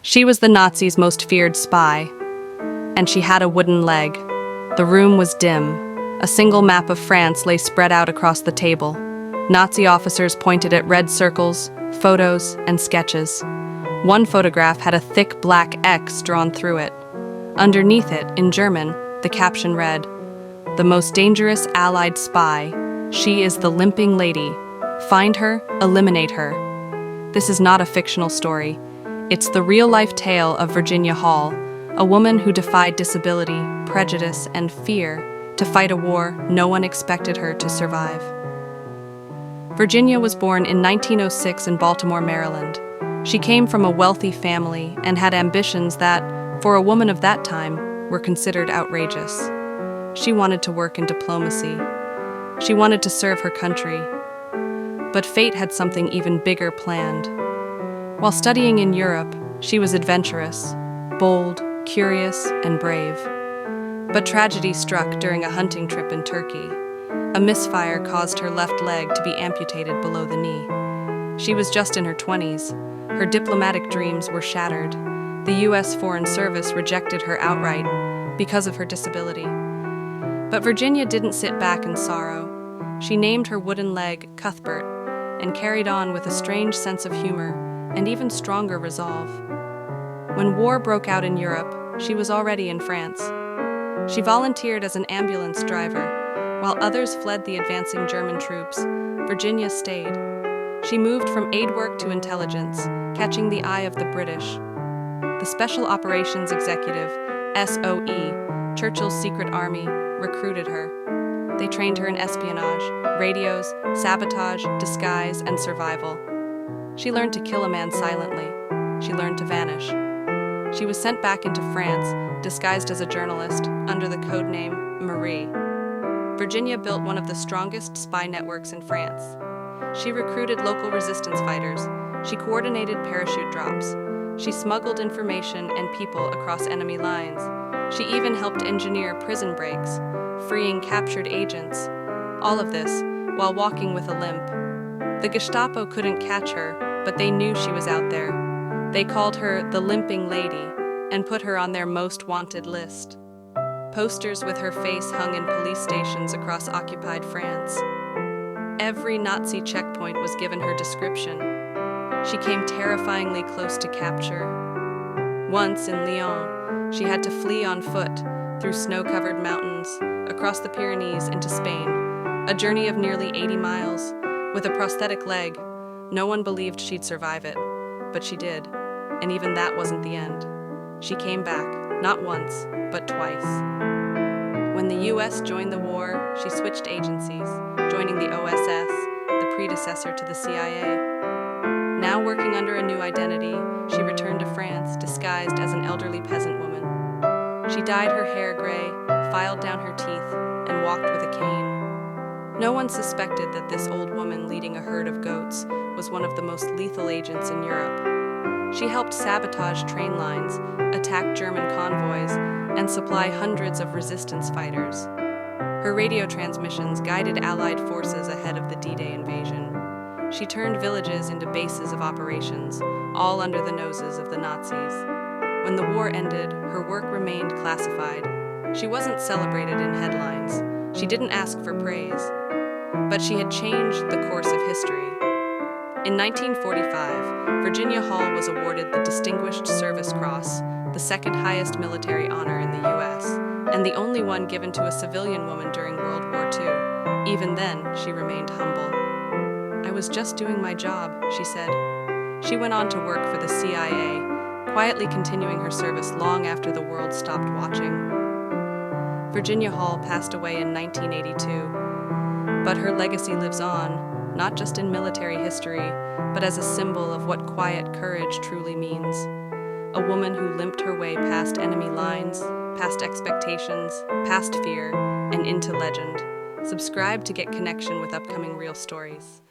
She was the Nazis' most feared spy, and she had a wooden leg. The room was dim. A single map of France lay spread out across the table. Nazi officers pointed at red circles, photos, and sketches. One photograph had a thick black X drawn through it. Underneath it, in German, the caption read, "The most dangerous Allied spy. She is the Limping Lady. Find her, eliminate her." This is not a fictional story. It's the real-life tale of Virginia Hall, a woman who defied disability, prejudice, and fear to fight a war no one expected her to survive. Virginia was born in 1906 in Baltimore, Maryland. She came from a wealthy family and had ambitions that, for a woman of that time, were considered outrageous. She wanted to work in diplomacy. She wanted to serve her country. But fate had something even bigger planned. While studying in Europe, she was adventurous, bold, curious, and brave. But tragedy struck during a hunting trip in Turkey. A misfire caused her left leg to be amputated below the knee. She was just in her 20s. Her diplomatic dreams were shattered. The U.S. Foreign Service rejected her outright because of her disability. But Virginia didn't sit back in sorrow. She named her wooden leg Cuthbert and carried on with a strange sense of humor and even stronger resolve. When war broke out in Europe, she was already in France. She volunteered as an ambulance driver. While others fled the advancing German troops, Virginia stayed. She moved from aid work to intelligence, catching the eye of the British. The Special Operations Executive, SOE, Churchill's secret army, recruited her. They trained her in espionage, radios, sabotage, disguise, and survival. She learned to kill a man silently. She learned to vanish. She was sent back into France, disguised as a journalist, under the codename Marie. Virginia built one of the strongest spy networks in France. She recruited local resistance fighters. She coordinated parachute drops. She smuggled information and people across enemy lines. She even helped engineer prison breaks, freeing captured agents. All of this while walking with a limp. The Gestapo couldn't catch her, but they knew she was out there. They called her the Limping Lady and put her on their most wanted list. Posters with her face hung in police stations across occupied France. Every Nazi checkpoint was given her description. She came terrifyingly close to capture. Once in Lyon, she had to flee on foot through snow-covered mountains, across the Pyrenees into Spain, a journey of nearly 80 miles. With a prosthetic leg, no one believed she'd survive it, but she did, and even that wasn't the end. She came back, not once, but twice. When the U.S. joined the war, she switched agencies, joining the OSS, the predecessor to the CIA. Now working under a new identity, she returned to France, disguised as an elderly peasant woman. She dyed her hair gray, filed down her teeth, and walked with a cane. No one suspected that this old woman leading a herd of goats was one of the most lethal agents in Europe. She helped sabotage train lines, attack German convoys, and supply hundreds of resistance fighters. Her radio transmissions guided Allied forces ahead of the D-Day invasion. She turned villages into bases of operations, all under the noses of the Nazis. When the war ended, her work remained classified. She wasn't celebrated in headlines. She didn't ask for praise. But she had changed the course of history. In 1945, Virginia Hall was awarded the Distinguished Service Cross, the second highest military honor in the U.S., and the only one given to a civilian woman during World War II. Even then, she remained humble. "I was just doing my job," she said. She went on to work for the CIA, quietly continuing her service long after the world stopped watching. Virginia Hall passed away in 1982. But her legacy lives on, not just in military history, but as a symbol of what quiet courage truly means. A woman who limped her way past enemy lines, past expectations, past fear, and into legend. Subscribe to get connection with upcoming real stories.